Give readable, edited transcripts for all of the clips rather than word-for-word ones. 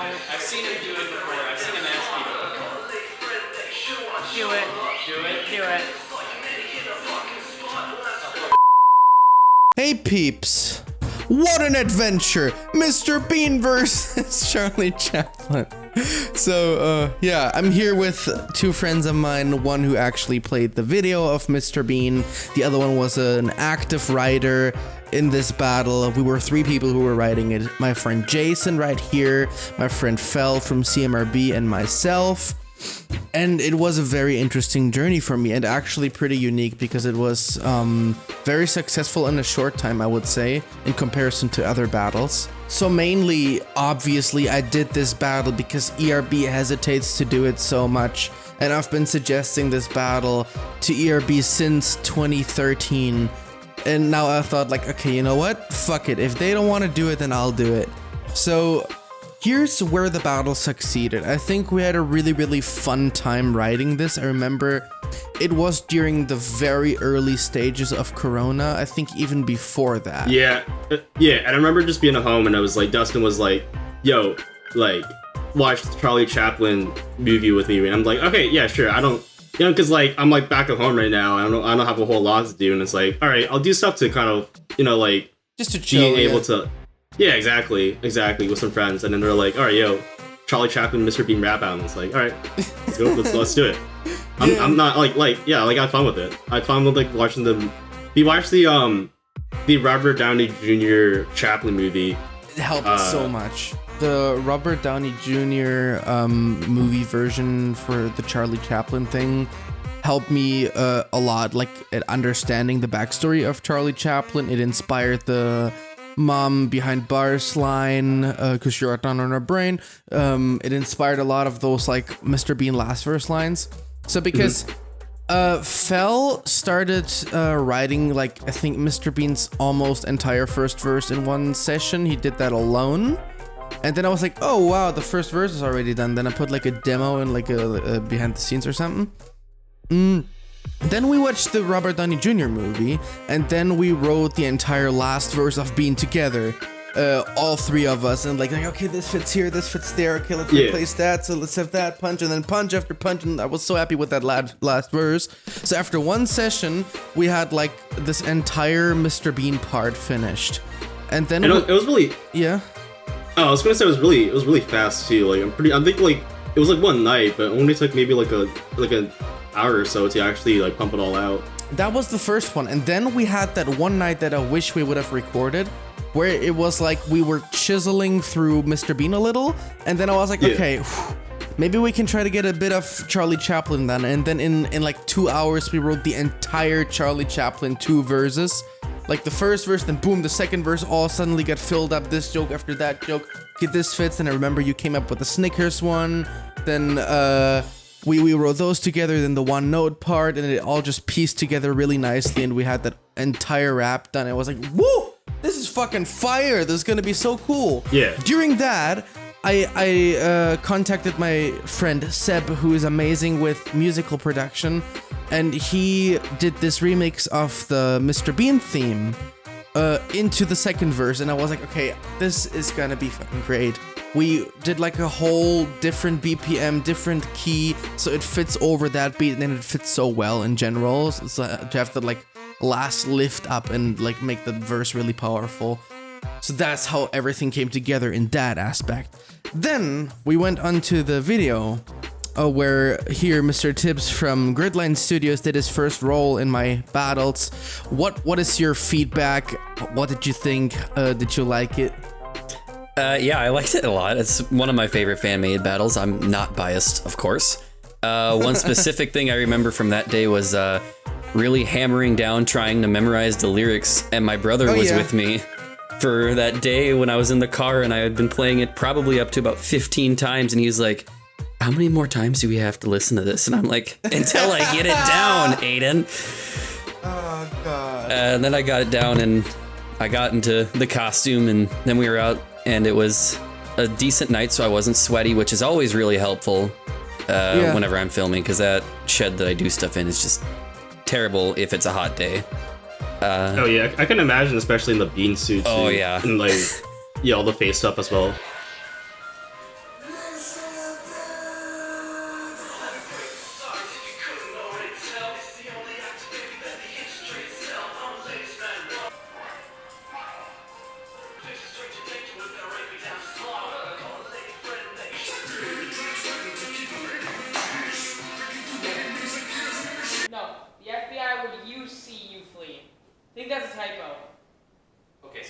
I've seen him do it before. I've seen him ask people. Do it. Do it. Do it. Hey peeps! What an adventure! Mr. Bean versus Charlie Chaplin. So, yeah, I'm here with two friends of mine. One who actually played the video of Mr. Bean. The other one was an active writer in this battle. We were three people who were writing it. My friend Jason right here, my friend Fel from CMRB, and myself. And it was a very interesting journey for me, and actually pretty unique because it was very successful in a short time, I would say, in comparison to other battles. So mainly, obviously, I did this battle because ERB hesitates to do it so much, and I've been suggesting this battle to ERB since 2013. And now I thought, like, okay, you know what? Fuck it. If they don't want to do it, then I'll do it. So here's where the battle succeeded. I think we had a really fun time writing this. I remember it was during the very early stages of Corona. I think even before that. Yeah. And I remember just being at home and I was like, Dustin was like, yo, like, watch the Charlie Chaplin movie with me. And I'm like, okay, yeah, sure. I don't, you know, because like I'm like back at home right now. I don't have a whole lot to do. And it's like, all right, I'll do stuff to kind of, you know, like just to chill, being able to. Yeah, exactly, with some friends, and then they're like, "All right, yo, Charlie Chaplin, Mr. Bean rap album." It's like, all right, let's go, let's do it. I'm not like I had fun with it. I had fun with like watching the. We watched the Robert Downey Jr. Chaplin movie. It helped so much. The Robert Downey Jr. Movie version for the Charlie Chaplin thing helped me a lot, like at understanding the backstory of Charlie Chaplin. It inspired the mom behind bars line, cause you're not on her brain. It inspired a lot of those like Mr. Bean last verse lines. So because Fel started writing like I think Mr. Bean's almost entire first verse in one session. He did that alone. And then I was like, oh wow, the first verse is already done. Then I put like a demo in like a behind the scenes or something. Then we watched the Robert Downey Jr. movie, and then we wrote the entire last verse of Bean together, all three of us, and like okay, this fits here, this fits there, okay, let's replace that, so let's have that punch, and then punch after punch, and I was so happy with that last verse. So after one session, we had like this entire Mr. Bean part finished, and then it was really yeah. Oh, I was gonna say it was really fast too. Like I think like it was like one night, but it only took maybe like an hour or so to actually like pump it all out. That was the first one, and then we had that one night that I wish we would have recorded, where it was like we were chiseling through Mr. Bean a little, and then I was like, okay, maybe we can try to get a bit of Charlie Chaplin done, and then in like 2 hours we wrote the entire Charlie Chaplin 2 verses. Like the first verse, then boom, the second verse all suddenly got filled up, this joke after that joke, okay, this fits, and I remember you came up with the Snickers one, then we wrote those together, then the one note part, and it all just pieced together really nicely, and we had that entire rap done. I was like, woo, this is fucking fire, this is gonna be so cool. Yeah. During that, I contacted my friend Seb, who is amazing with musical production, and he did this remix of the Mr. Bean theme into the second verse, and I was like, okay, this is gonna be fucking great. We did like a whole different BPM, different key, so it fits over that beat, and then it fits so well in general. So to have the like last lift up and like make the verse really powerful. So that's how everything came together in that aspect. Then we went on to the video, where here Mr. Tibbs from Gridline Studios did his first role in my battles. What is your feedback? What did you think? Did you like it? Yeah, I liked it a lot. It's one of my favorite fan-made battles. I'm not biased, of course. One specific thing I remember from that day was really hammering down trying to memorize the lyrics, and my brother was with me for that day when I was in the car, and I had been playing it probably up to about 15 times, and he was like, how many more times do we have to listen to this? And I'm like, until I get it down, Aiden. Oh, God. And then I got it down, and I got into the costume, and then we were out, and it was a decent night, so I wasn't sweaty, which is always really helpful whenever I'm filming, because that shed that I do stuff in is just terrible if it's a hot day. Oh yeah, I can imagine, especially in the bean suit. Oh yeah, and like all the face stuff as well.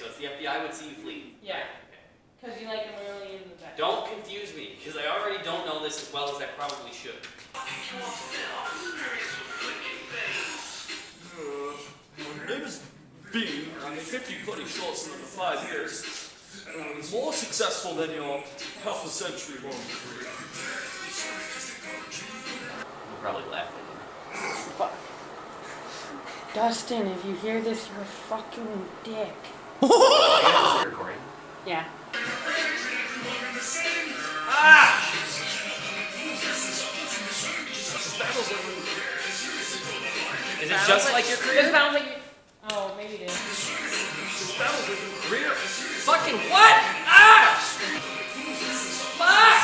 so it's the FBI would see you flee. Yeah. Because you like him early in the back. Don't confuse me, because I already don't know this as well as I probably should. My name is Bean. I'm 50 bloody shorts in under 5 years. And I'm more successful than your half a century long career. You'll probably laugh at me. Fuck. Dustin, if you hear this, you're a fucking dick. Recording. Yeah. Is it just like your career? It sounds like you... Oh, maybe it is. Career? Fucking what? Ah! Fuck!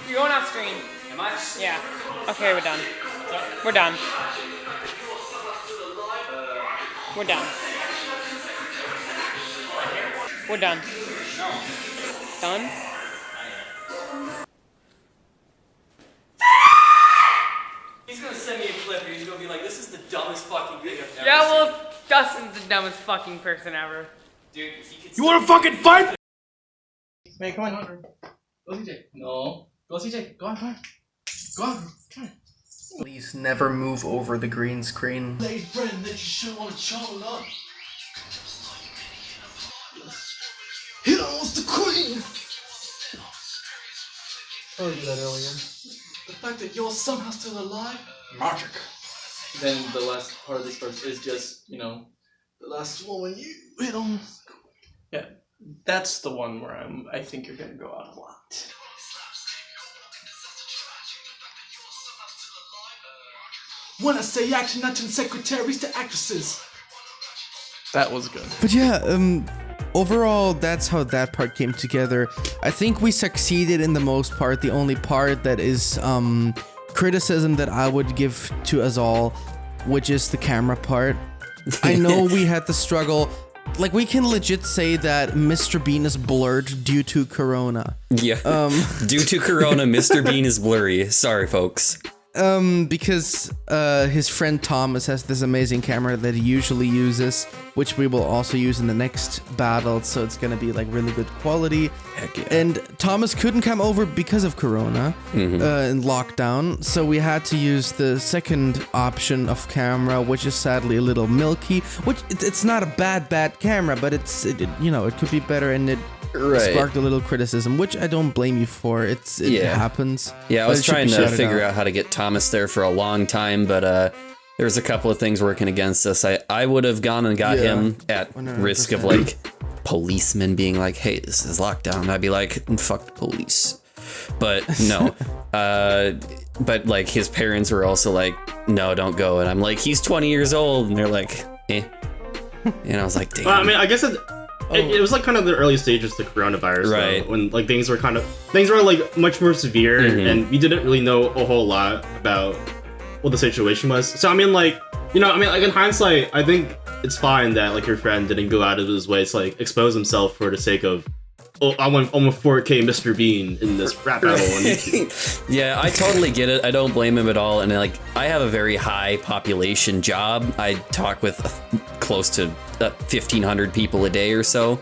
You're going off screen. Am I? Yeah. Okay, we're done. We're done. We're done. We're done. Done? He's gonna send me a clip and he's gonna be like, this is the dumbest fucking thing I've ever Yeah, seen. well, Dustin's the dumbest fucking person ever. Dude, he could You wanna fucking fight? Hey, come on. Go CJ. No. Go CJ. Go on, come on. Go on. Come on. Please never move over the green screen. Late friend that you should want to chow up. Hit on was the queen! I told you that earlier. The fact that you're somehow still alive? Magic. Then the last part of this verse is just, you know, The last one when you hit on. yeah, that's the one where I think you're gonna go out a lot. When I say action, I turn secretaries to actresses. That was good. But yeah, overall, that's how that part came together. I think we succeeded in the most part. The only part that is criticism that I would give to us all, which is the camera part. I know we had the struggle. Like, we can legit say that Mr. Bean is blurred due to Corona. Yeah. Due to Corona, Mr. Bean is blurry. Sorry, folks. Because his friend Thomas has this amazing camera that he usually uses, which we will also use in the next battle, so it's gonna be like really good quality. Heck yeah. And Thomas couldn't come over because of Corona in lockdown, so we had to use the second option of camera, which is sadly a little milky. Which it's not a bad camera, but it you know, it could be better, and it sparked a little criticism, which I don't blame you for. It happens. Yeah, I But was it should trying be to shouted figure out how to get Thomas there for a long time, but there was a couple of things working against us. I would have gone and got him at 100%. risk of like policemen being like, "Hey, this is lockdown." I'd be like, "Fuck the police," but no. But like his parents were also like, "No, don't go," and I'm like, "He's 20 years old," and they're like, "Eh," and I was like, "Damn." Well, I mean, I guess it was like kind of the early stages of the coronavirus, Right? though, when like things were like much more severe, and we didn't really know a whole lot about what the situation was. So I mean, like, you know, I mean, like in hindsight, I think it's fine that like your friend didn't go out of his way to like expose himself for the sake of, oh, I'm a 4K Mr. Bean in this rap battle on YouTube. Yeah, I totally get it. I don't blame him at all. And like, I have a very high population job. I talk with close to 1,500 people a day or so.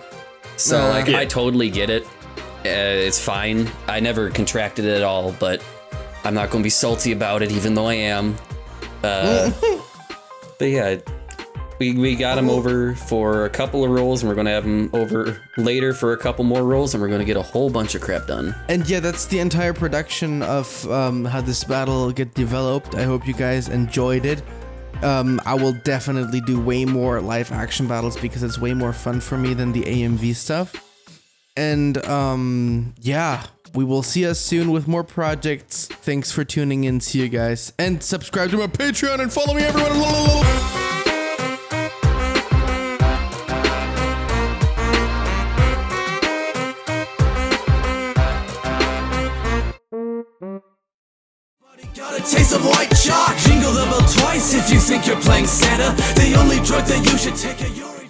So like, yeah. I totally get it. It's fine. I never contracted it at all, but I'm not going to be salty about it, even though I am. But yeah, we got him over for a couple of rolls, and we're going to have him over later for a couple more rolls, and we're going to get a whole bunch of crap done. And yeah, that's the entire production of how this battle get developed. I hope you guys enjoyed it. I will definitely do way more live action battles because it's way more fun for me than the AMV stuff. And yeah, we will see us soon with more projects. Thanks for tuning in. See you guys. And subscribe to my Patreon and follow me everyone. Got a taste of white chalk. Jingle the bell twice if you think you're playing Santa. The only drug that you should take at your age.